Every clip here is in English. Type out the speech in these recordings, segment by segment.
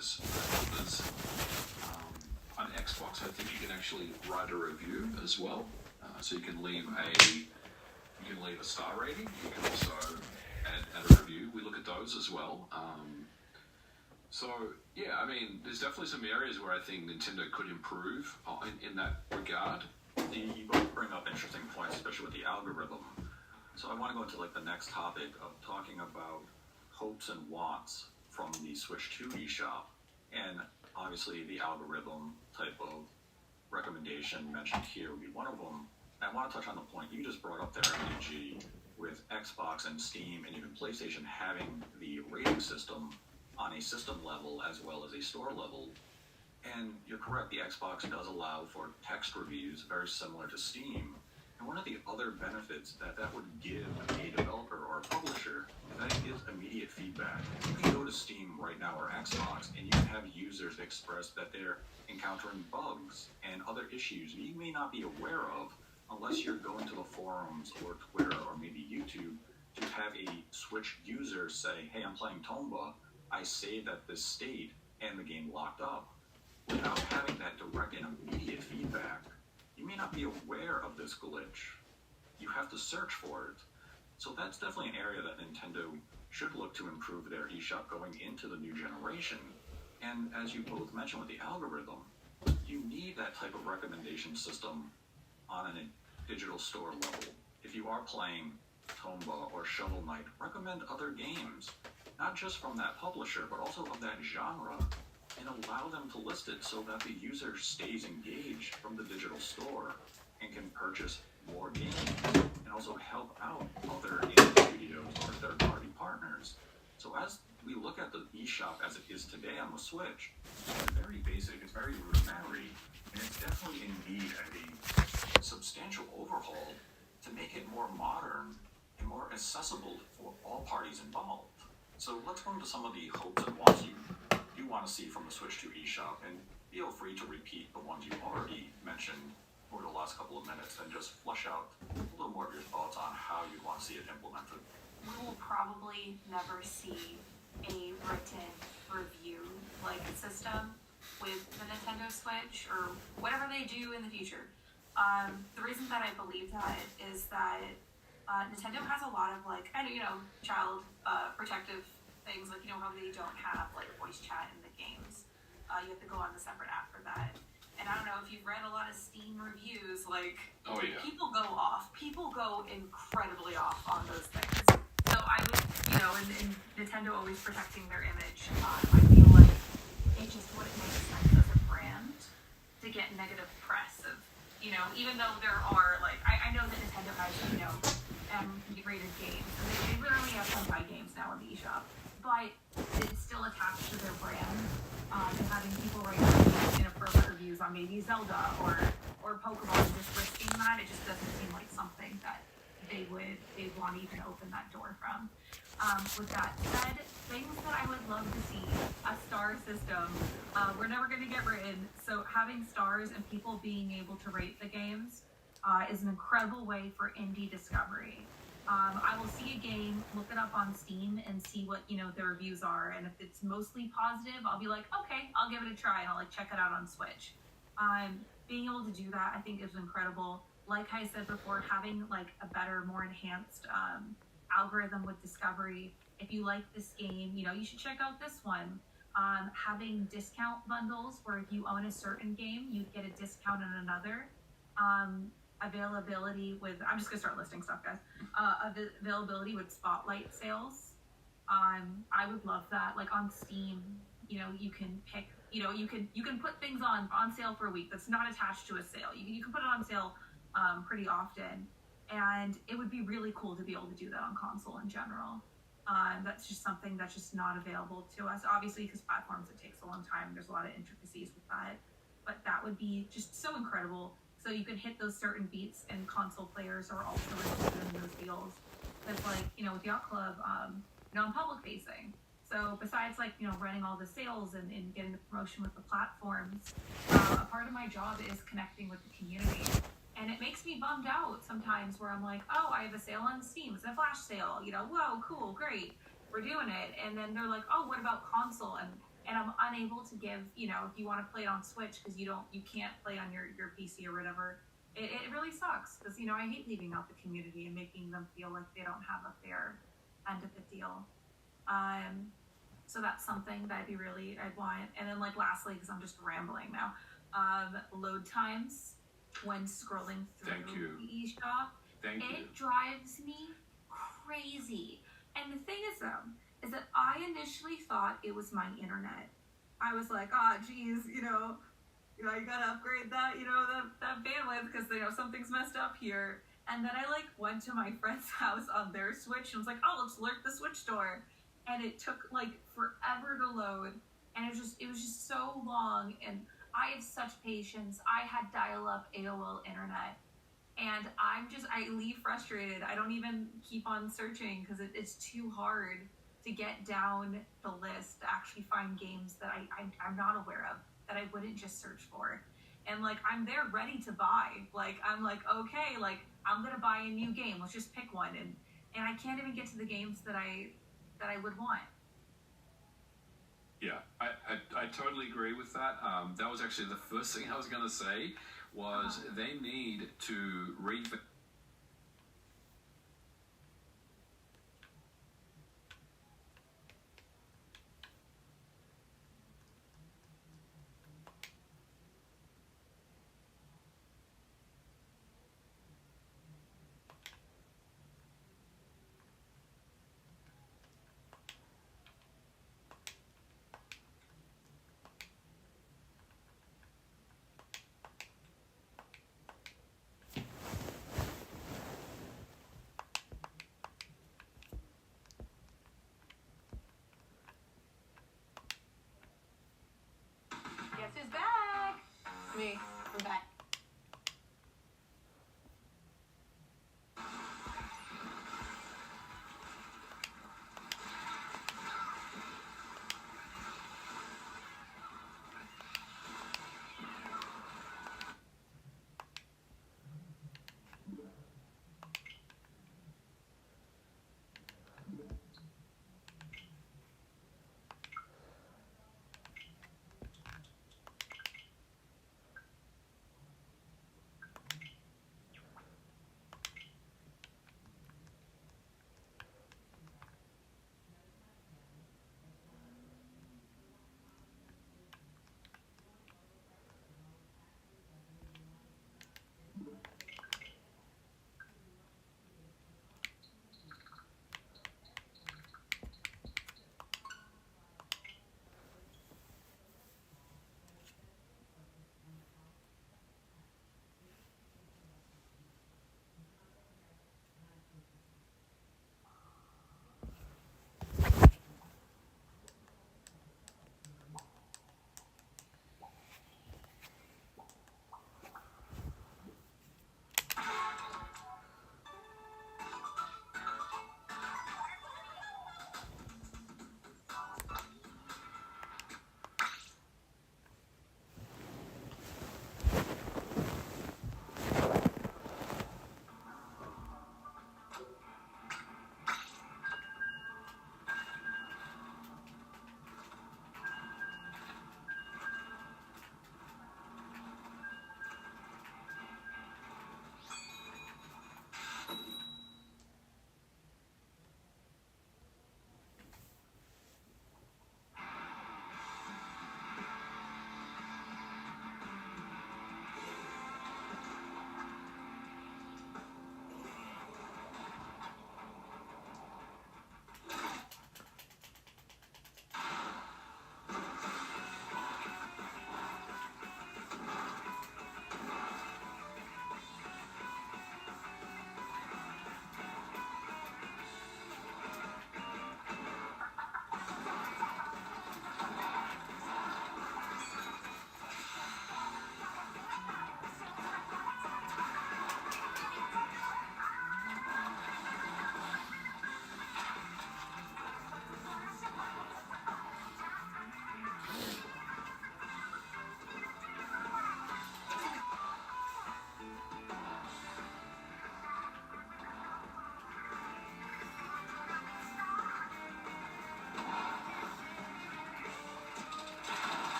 those numbers. On Xbox, I think you can actually write a review as well. So you can leave a star rating. You can also add a review. We look at those as well. So yeah, I mean, there's definitely some areas where I think Nintendo could improve in that regard. You both bring up interesting points, especially with the algorithm. So I want to go into like the next topic of talking about hopes and wants from the Switch 2 eShop, and obviously the algorithm type of recommendation mentioned here would be one of them. And I want to touch on the point you just brought up there, MDG, with Xbox and Steam and even PlayStation having the rating system on a system level as well as a store level. And you're correct, the Xbox does allow for text reviews, very similar to Steam. And one of the other benefits that would give a developer or a publisher is that it gives immediate feedback. You can go to Steam right now or Xbox, and you can have users express that they're encountering bugs and other issues you may not be aware of unless you're going to the forums or Twitter or maybe YouTube to have a Switch user say, hey, I'm playing Tomba, I saved at this state, and the game locked up. Without having that direct and immediate feedback, you may not be aware of this glitch. You have to search for it. So that's definitely an area that Nintendo should look to improve their eShop going into the new generation. And as you both mentioned with the algorithm, you need that type of recommendation system on a digital store level. If you are playing Tomba or Shovel Knight, recommend other games, not just from that publisher, but also of that genre, and allow them to list it so that the user stays engaged from the digital store and can purchase more games, and also help out other game studios or third-party partners. So as we look at the eShop as it is today on the Switch, it's very basic, it's very rudimentary, and it's definitely in need of a substantial overhaul to make it more modern and more accessible for all parties involved. So let's go into some of the hopes and wants you do want to see from the Switch 2 eShop, and feel free to repeat the ones you already mentioned over the last couple of minutes and just flesh out a little more of your thoughts on how you want to see it implemented. We will probably never see a written review like system with the Nintendo Switch or whatever they do in the future. The reason that I believe that is that Nintendo has a lot of child protective things, like how they don't have like voice chat in the games. You have to go on the separate app for that. And I don't know if you've read a lot of Steam reviews, people go off. People go incredibly off on those things. So I would, and Nintendo always protecting their image. I feel like it just wouldn't make sense as a brand to get negative press of, even though there are I know that Nintendo has, rated games. And they literally have Sentai games now in the eShop. But it's still attached to their brand, and having people write inappropriate reviews on maybe Zelda or Pokemon, just risking that, it just doesn't seem like something that they'd want to even open that door from. With that said, things that I would love to see, a star system. We're never going to get written, so having stars and people being able to rate the games is an incredible way for indie discovery. I will see a game, look it up on Steam, and see what, the reviews are. And if it's mostly positive, I'll be like, okay, I'll give it a try, and I'll, check it out on Switch. Being able to do that, I think, is incredible. Like I said before, having, a better, more enhanced algorithm with discovery. If you like this game, you should check out this one. Having discount bundles where if you own a certain game, you'd get a discount on another. Availability with, I'm just gonna start listing stuff, guys. Availability with spotlight sales. I would love that. Like on Steam, you can pick, you can put things on sale for a week that's not attached to a sale. You can put it on sale pretty often, and it would be really cool to be able to do that on console in general. That's just something that's just not available to us. Obviously, because platforms, it takes a long time. There's a lot of intricacies with that, but that would be just so incredible. So you can hit those certain beats, and console players are also interested in those deals. That's with Yacht Club, I'm public facing. So besides running all the sales and getting the promotion with the platforms, a part of my job is connecting with the community. And it makes me bummed out sometimes where I'm like, oh, I have a sale on Steam. It's a flash sale. Whoa, cool, great. We're doing it. And then they're like, oh, what about console? And and I'm unable to give, if you want to play it on Switch because you can't play on your PC or whatever. It really sucks because I hate leaving out the community and making them feel like they don't have a fair end of the deal. So that's something that I'd want. And then lastly, because I'm just rambling now, load times when scrolling through Thank you. the eShop. Thank you. It drives me crazy. And the thing is that I initially thought it was my internet. I was like, geez, you gotta upgrade that, that bandwidth because something's messed up here. And then I went to my friend's house on their Switch and was like, let's alert the Switch store. And it took forever to load, and it was just so long. And I have such patience. I had dial-up AOL internet, and I leave frustrated. I don't even keep on searching because it's too hard to get down the list to actually find games that I'm not aware of that I wouldn't just search for. And I'm there ready to buy. I'm okay, I'm gonna buy a new game. Let's just pick one, and I can't even get to the games that I would want. Yeah, I totally agree with that. That was actually the first thing I was going to say was they need to revamp. Guess who's back? Me. I'm back.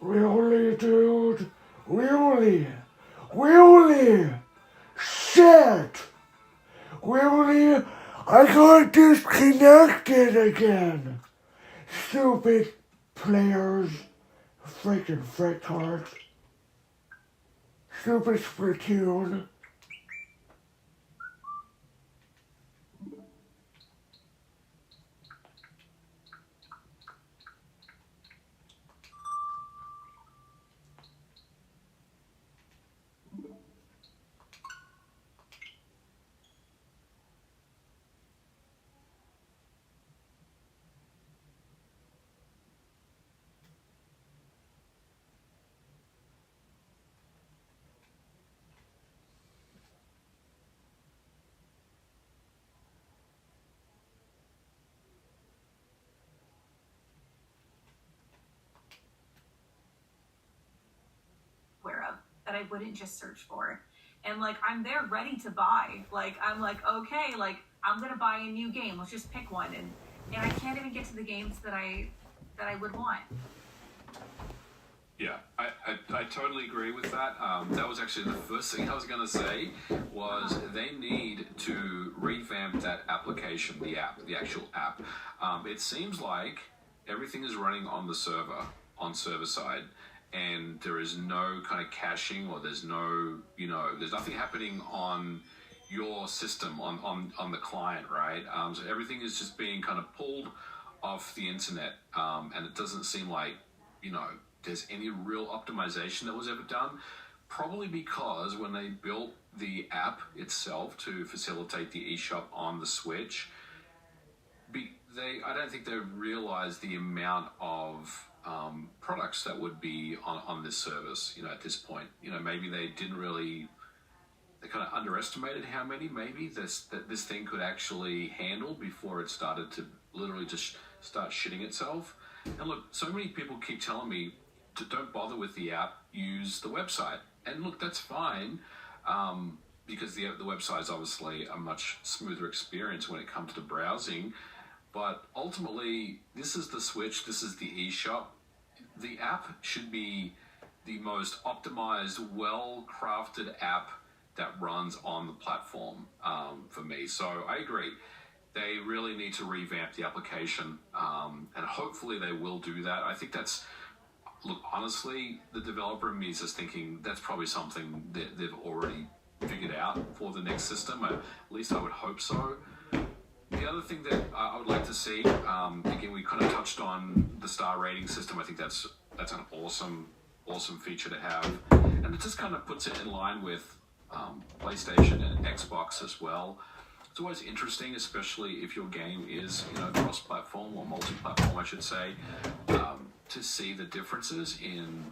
Really, dude? Really? Really? Shit! Really? I got disconnected again! Stupid players. Freaking freakcards. Stupid Splatoon. Aware of that I wouldn't just search for. And like I'm there ready to buy. Like I'm like, okay, like I'm gonna buy a new game. Let's just pick one and I can't even get to the games that I would want. Yeah, I totally agree with that. That was actually the first thing I was going to say was they need to revamp that application, the actual app. It seems like everything is running on the server, on server side, and there is no kind of caching or there's no, there's nothing happening on your system, on the client, right? So everything is just being kind of pulled off the internet, and it doesn't seem like, there's any real optimization that was ever done. Probably because when they built the app itself to facilitate the eShop on the Switch, I don't think they realized the amount of products that would be on this service, at this point. Maybe they didn't really, they kind of underestimated how many maybe this thing could actually handle before it started to literally just start shitting itself. And look, so many people keep telling me to don't bother with the app, use the website. And look, that's fine, because the website is obviously a much smoother experience when it comes to browsing. But ultimately, this is the Switch, this is the eShop. The app should be the most optimized, well-crafted app that runs on the platform, for me. So I agree. They really need to revamp the application, and hopefully they will do that. I think that's, look, honestly, the developer in me is just thinking that's probably something that they've already figured out for the next system. At least I would hope so. The other thing that I would like to see, again, we kind of touched on the star rating system. I think that's an awesome feature to have, and it just kind of puts it in line with PlayStation and Xbox as well. It's always interesting, especially if your game is, cross-platform or multi-platform, I should say, to see the differences in,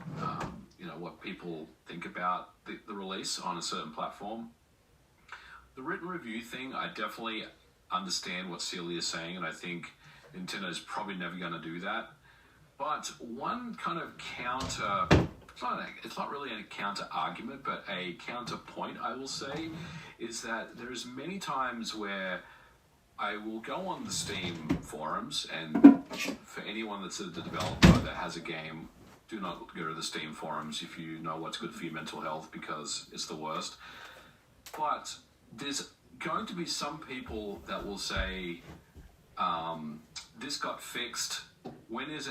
what people think about the release on a certain platform. The written review thing, I definitely understand what Celia is saying, and I think Nintendo's probably never going to do that. But one kind of it's not really a counter argument, but a counterpoint, I will say, is that there's many times where I will go on the Steam forums, and for anyone that's a developer that has a game, do not go to the Steam forums if you know what's good for your mental health, because it's the worst. But there's going to be some people that will say, this got fixed. When is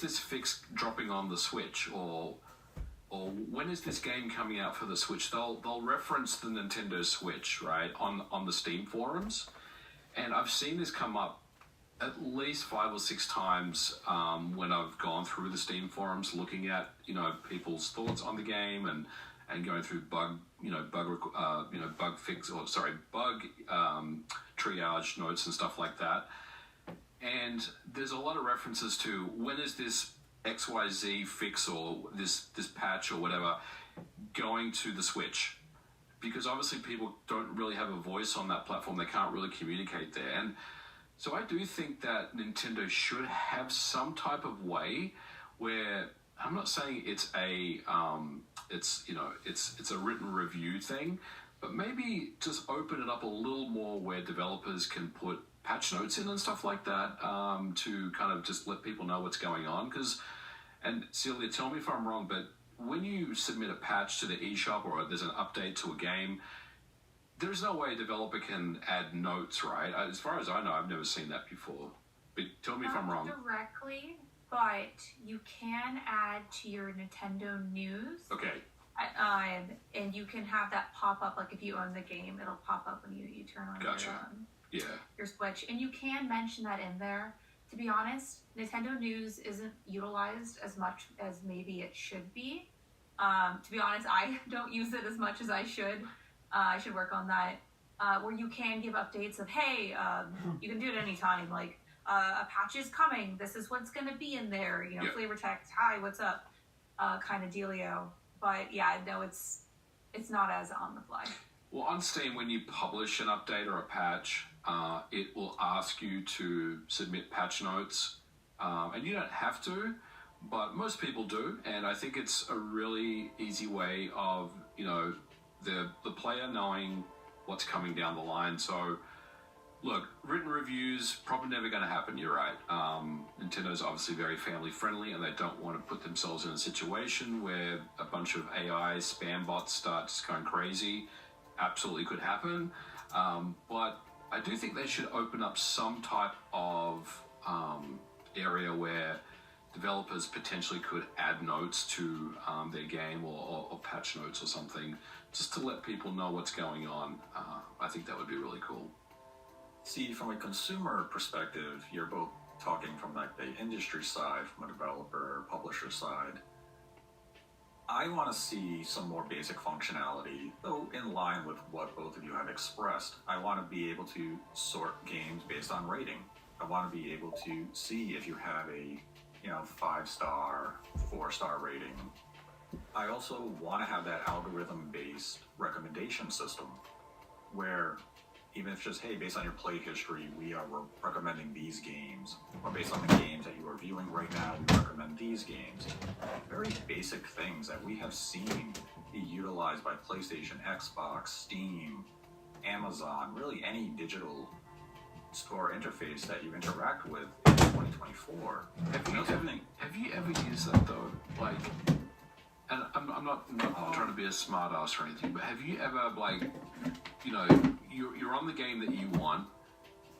this fix dropping on the Switch, or when is this game coming out for the Switch? They'll reference the Nintendo Switch, right, on the Steam forums, and I've seen this come up at least 5 or 6 times when I've gone through the Steam forums, looking at people's thoughts on the game and going through bug triage notes and stuff like that. And there's a lot of references to when is this XYZ fix or this patch or whatever going to the Switch, because obviously people don't really have a voice on that platform. They can't really communicate there. And so I do think that Nintendo should have some type of way where, I'm not saying it's a it's a written review thing, but maybe just open it up a little more where developers can put patch notes in and stuff like that, to kind of just let people know what's going on. Because And Celia, tell me if I'm wrong, but when you submit a patch to the eShop or there's an update to a game, there's no way a developer can add notes, right? As far as I know, I've never seen that before. But tell me if I'm wrong. Not directly, but you can add to your Nintendo News. Okay. And you can have that pop up, like if you own the game, it'll pop up when you turn on Gotcha. Yeah. your Switch. And you can mention that in there. To be honest, Nintendo News isn't utilized as much as maybe it should be. To be honest, I don't use it as much as I should. I should work on that. Where you can give updates of, hey, you can do it anytime. Like, a patch is coming. This is what's going to be in there. You know, Yeah. flavor text, hi, what's up? Kind of dealio. But yeah, no, it's not as on the fly. Well, on Steam, when you publish an update or a patch, it will ask you to submit patch notes. And you don't have to, but most people do. And I think it's a really easy way of, you know, the player knowing what's coming down the line. So, look, written reviews, probably never going to happen, you're right. Nintendo's obviously very family friendly and they don't want to put themselves in a situation where a bunch of AI spam bots start just going crazy. Absolutely could happen. But I do think they should open up some type of area where developers potentially could add notes to their game or patch notes or something, just to let people know what's going on. I think that would be really cool. See, from a consumer perspective, you're both talking from like the industry side, from a developer, publisher side. I want to see some more basic functionality, though in line with what both of you have expressed. I want to be able to sort games based on rating. I want to be able to see if you have a, 5-star, 4-star rating. I also want to have that algorithm-based recommendation system where even if just, hey, based on your play history, we are recommending these games, or based on the games that you are viewing right now, we recommend these games. Very basic things that we have seen be utilized by PlayStation, Xbox, Steam, Amazon, really any digital store interface that you interact with in 2024. Have you ever used that though? Like, and I'm not trying to be a smart ass or anything, but have you ever, like, you're on the game that you want,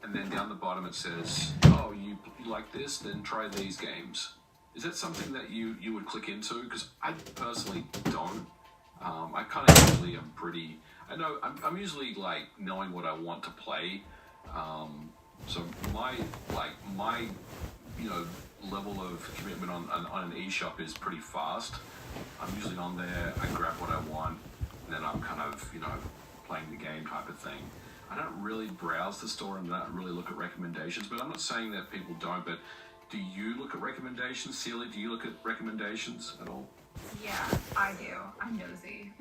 and then down the bottom it says, oh, you like this, then try these games. Is that something that you would click into? Because I personally don't. I kind of usually am pretty, I know, I'm usually like knowing what I want to play. So my level of commitment on an eShop is pretty fast. I'm usually on there, I grab what I want, and then I'm kind of, playing the game type of thing. I don't really browse the store and not really look at recommendations, but I'm not saying that people don't, but do you look at recommendations? Celia, do you look at recommendations at all? Yeah, I do. I'm nosy.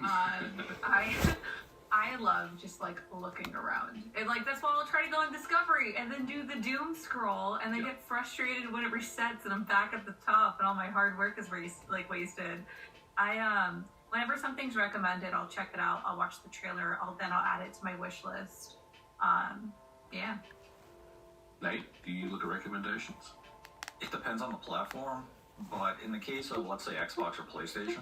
I love just like looking around. And like that's why I'll try to go on Discovery and then do the doom scroll and then get frustrated when it resets and I'm back at the top and all my hard work is wasted. Whenever something's recommended, I'll check it out. I'll watch the trailer. I'll add it to my wish list. Yeah. Nate, do you look at recommendations? It depends on the platform, but in the case of, let's say, Xbox or PlayStation,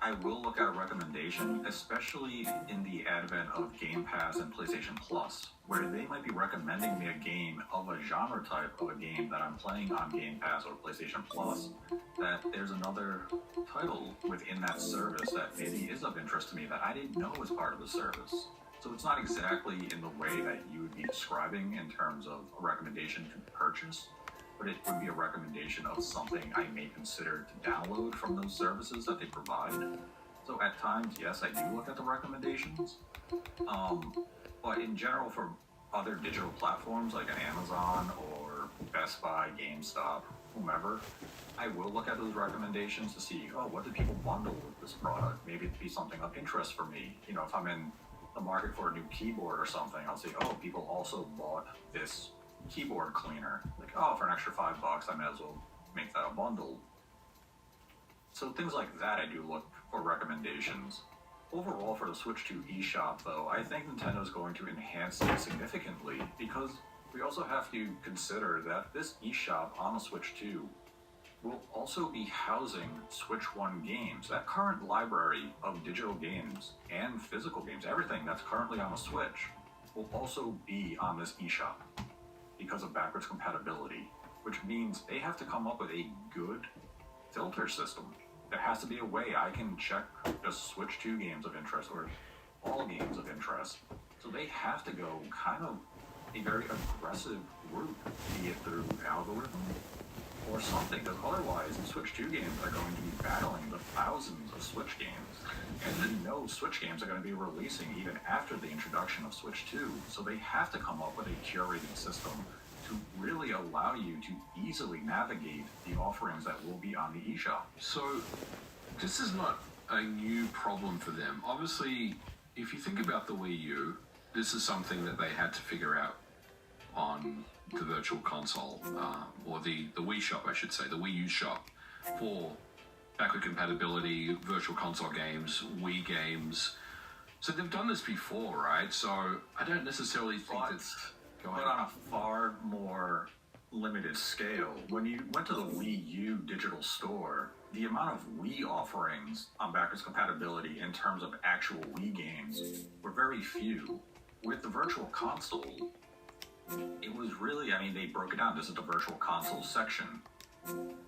I will look at a recommendation, especially in the advent of Game Pass and PlayStation Plus, where they might be recommending me a game of a genre type of a game that I'm playing on Game Pass or PlayStation Plus, that there's another title within that service that maybe is of interest to me that I didn't know was part of the service. So it's not exactly in the way that you would be describing in terms of a recommendation to purchase, but it would be a recommendation of something I may consider to download from those services that they provide. So at times, yes, I do look at the recommendations. But in general, for other digital platforms like an Amazon or Best Buy, GameStop, whomever, I will look at those recommendations to see, what do people bundle with this product? Maybe it'd be something of interest for me. If I'm in the market for a new keyboard or something, I'll say, people also bought this keyboard cleaner. Like, for an extra $5, I may as well make that a bundle. So things like that, I do look for recommendations. Overall, for the Switch 2 eShop, though, I think Nintendo's going to enhance it significantly because we also have to consider that this eShop on the Switch 2 will also be housing Switch 1 games. That current library of digital games and physical games, everything that's currently on the Switch, will also be on this eShop because of backwards compatibility, which means they have to come up with a good filter system. There has to be a way I can check just Switch 2 games of interest or all games of interest. So they have to go kind of a very aggressive route, be it through algorithm or something, because otherwise the Switch 2 games are going to be battling the thousands of Switch games. And you know Switch games are going to be releasing even after the introduction of Switch 2, so they have to come up with a curated system to really allow you to easily navigate the offerings that will be on the eShop. So, this is not a new problem for them. Obviously, if you think about the Wii U, this is something that they had to figure out on the Virtual Console, or the Wii Shop, I should say, the Wii U shop, for backward compatibility, Virtual Console games, Wii games. So they've done this before, right? So I don't necessarily think that's... Go But ahead. on a far more limited scale, when you went to the Wii U digital store, the amount of Wii offerings on backwards compatibility in terms of actual Wii games were very few. With the Virtual Console, it was really, I mean, they broke it down. This is the Virtual Console section.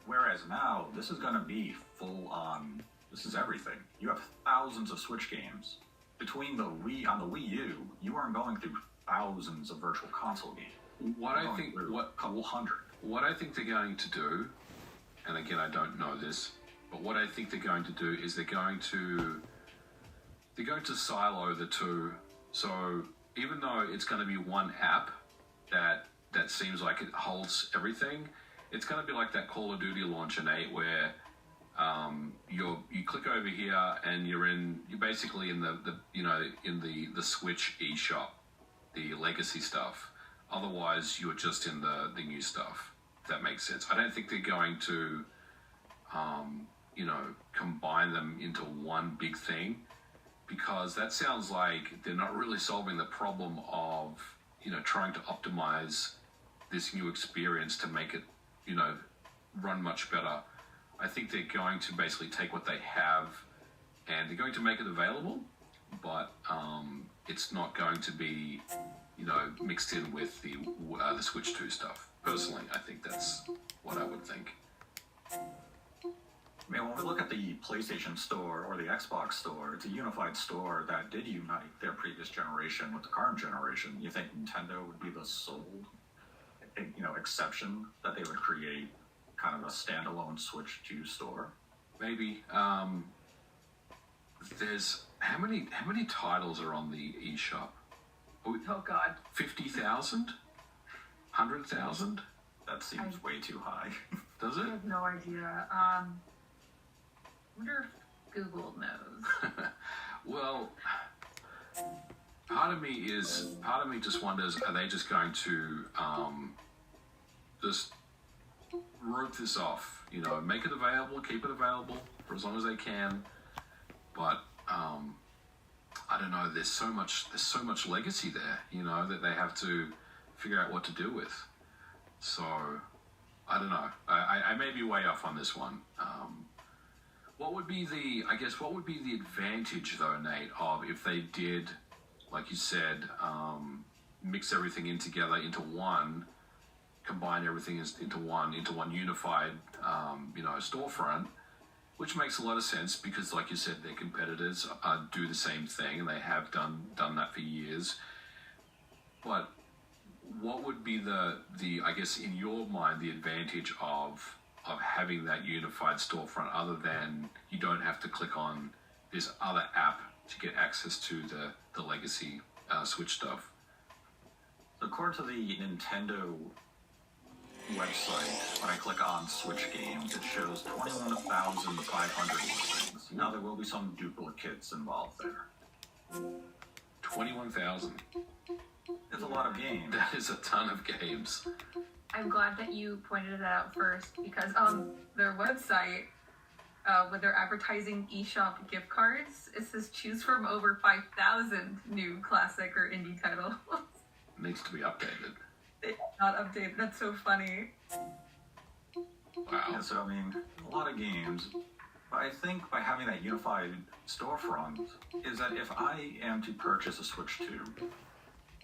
Whereas now, this is going to be full on, this is everything. You have thousands of Switch games. Between the Wii, on the Wii U, you aren't going through thousands of Virtual Console games. What You're I going think, through what a couple hundred. What I think they're going to do, and again, I don't know this, but what I think they're going to do is they're going to silo the two. So even though it's going to be one app that seems like it holds everything, it's going to be like that Call of Duty launch in 8 where you click over here and you're basically in the Switch eShop, the legacy stuff. Otherwise, you're just in the new stuff. If that makes sense. I don't think they're going to, combine them into one big thing, because that sounds like they're not really solving the problem of, trying to optimize this new experience to make it, run much better. I think they're going to basically take what they have and they're going to make it available, but it's not going to be, mixed in with the Switch 2 stuff. Personally, I think that's what I would think. I mean, when we look at the PlayStation Store or the Xbox Store, it's a unified store that did unite their previous generation with the current generation. You think Nintendo would be the sole, exception that they would create kind of a standalone Switch 2 store? Maybe. There's how many titles are on the eShop? Oh God. 50,000? 100,000? That seems way too high. Does I it? have no idea. Wonder if Google knows. Well, part of me just wonders, are they just going to just rope this off? Make it available, keep it available for as long as they can. But I don't know. There's so much legacy there, that they have to figure out what to do with. So I don't know. I may be way off on this one. What would be the advantage though, Nate, of if they did, like you said, mix everything in together into one, combine everything into one unified, storefront, which makes a lot of sense because, like you said, their competitors do the same thing and they have done that for years. But what would be the I guess in your mind the advantage of having that unified storefront, other than you don't have to click on this other app to get access to the legacy Switch stuff? According to the Nintendo website, when I click on Switch games, it shows 21,500 listings. Now there will be some duplicates involved there. 21,000. It's a lot of games. That is a ton of games. I'm glad that you pointed it out first because on their website, when they're advertising eShop gift cards, it says choose from over 5,000 new classic or indie titles. Needs to be updated. It's not updated. That's so funny. Wow. Yeah, so I mean, a lot of games. But I think by having that unified storefront is that if I am to purchase a Switch 2,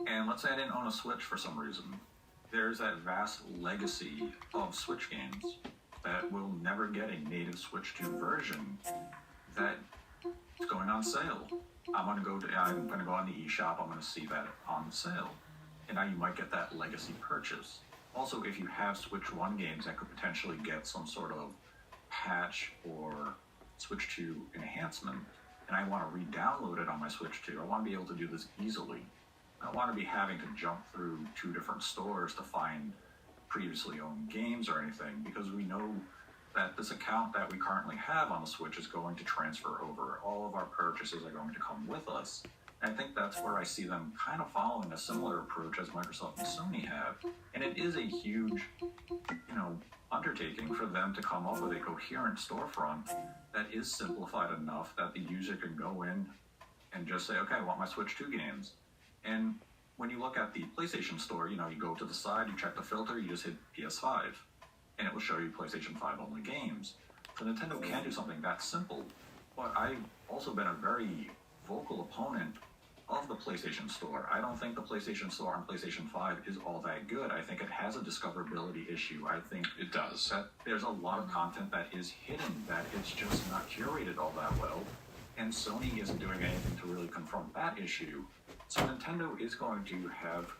and let's say I didn't own a Switch for some reason, there's that vast legacy of Switch games that will never get a native Switch 2 version that is going on sale. I'm gonna go on the eShop. I'm gonna see that on sale, and now you might get that legacy purchase. Also, if you have Switch 1 games that could potentially get some sort of patch or Switch 2 enhancement, and I want to re-download it on my Switch 2, I want to be able to do this easily. I don't want to be having to jump through 2 different stores to find previously owned games or anything, because we know that this account that we currently have on the Switch is going to transfer over. All of our purchases are going to come with us. And I think that's where I see them kind of following a similar approach as Microsoft and Sony have. And it is a huge, undertaking for them to come up with a coherent storefront that is simplified enough that the user can go in and just say, okay, I want my Switch 2 games. And when you look at the PlayStation Store, you go to the side, you check the filter, you just hit PS5, and it will show you PlayStation 5 only games. So Nintendo can do something that simple, but I've also been a very vocal opponent of the PlayStation Store. I don't think the PlayStation Store on PlayStation 5 is all that good. I think it has a discoverability issue. I think It does. that there's a lot of content that is hidden, that it's just not curated all that well, and Sony isn't doing anything to really confront that issue. So Nintendo is going to have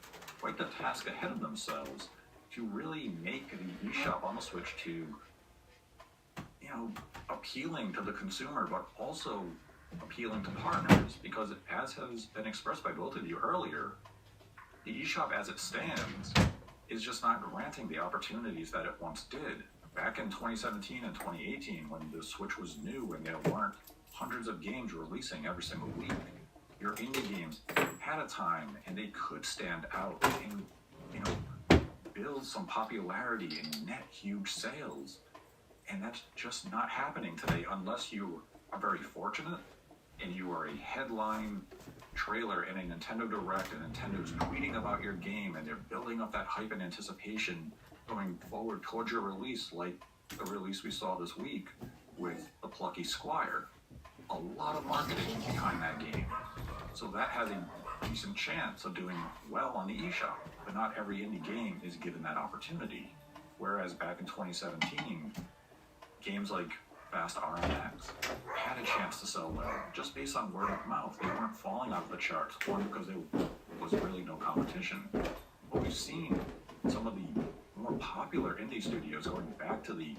quite the task ahead of themselves to really make the eShop on the Switch 2, appealing to the consumer, but also appealing to partners, because as has been expressed by both of you earlier, the eShop as it stands is just not granting the opportunities that it once did. Back in 2017 and 2018, when the Switch was new and there weren't hundreds of games releasing every single week, your indie games had a time and they could stand out and, build some popularity and net huge sales. And that's just not happening today unless you are very fortunate and you are a headline trailer in a Nintendo Direct and Nintendo's tweeting about your game and they're building up that hype and anticipation going forward towards your release, like the release we saw this week with The Plucky Squire. A lot of marketing behind that game. So that has a decent chance of doing well on the eShop, but not every indie game is given that opportunity. Whereas back in 2017, games like Fast RMX had a chance to sell well, just based on word of mouth. They weren't falling out of the charts, one, because there was really no competition. But we've seen some of the more popular indie studios going back to the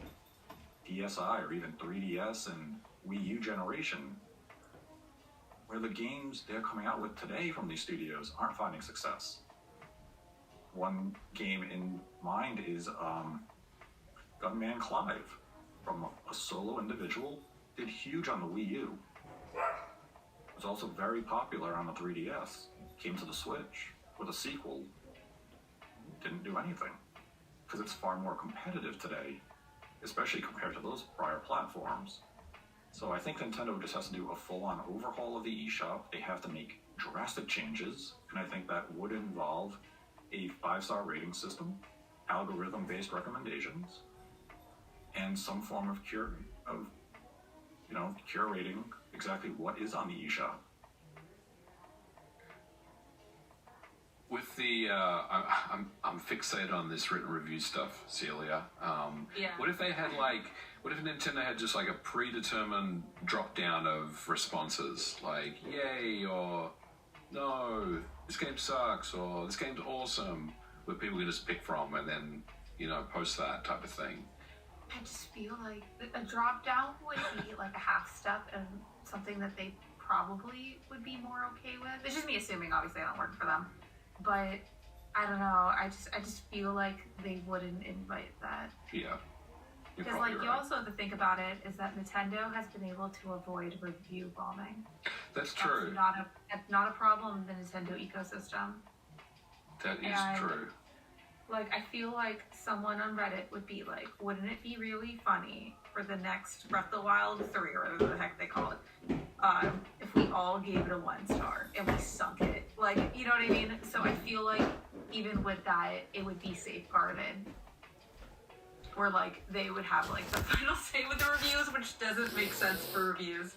DSi or even 3DS and Wii U generation, where the games they're coming out with today from these studios aren't finding success. One game in mind is Gunman Clive, from a solo individual, did huge on the Wii U. It was also very popular on the 3DS. Came to the Switch with a sequel, didn't do anything, because it's far more competitive today, especially compared to those prior platforms. So I think Nintendo just has to do a full-on overhaul of the eShop. They have to make drastic changes, and I think that would involve a 5-star rating system, algorithm-based recommendations, and some form of curating exactly what is on the eShop. With the, I'm fixated on this written review stuff, Celia. Yeah. What if Nintendo had just like a predetermined drop down of responses, like yay or no, this game sucks or this game's awesome, where people can just pick from and then post that type of thing. I just feel like a drop down would be like a half step and something that they probably would be more okay with. It's just me assuming, obviously I don't work for them. But I don't know, I just feel like they wouldn't invite that. Yeah. Because you also have to think about it, is that Nintendo has been able to avoid review bombing. That's true. That's not a problem in the Nintendo ecosystem. That is true. Like, I feel like someone on Reddit would be like, wouldn't it be really funny for the next Breath of the Wild 3, or whatever the heck they call it, if we all gave it a 1-star and we sunk it? Like, you know what I mean? So I feel like even with that, it would be safeguarded. where like they would have like the final say with the reviews, which doesn't make sense for reviews.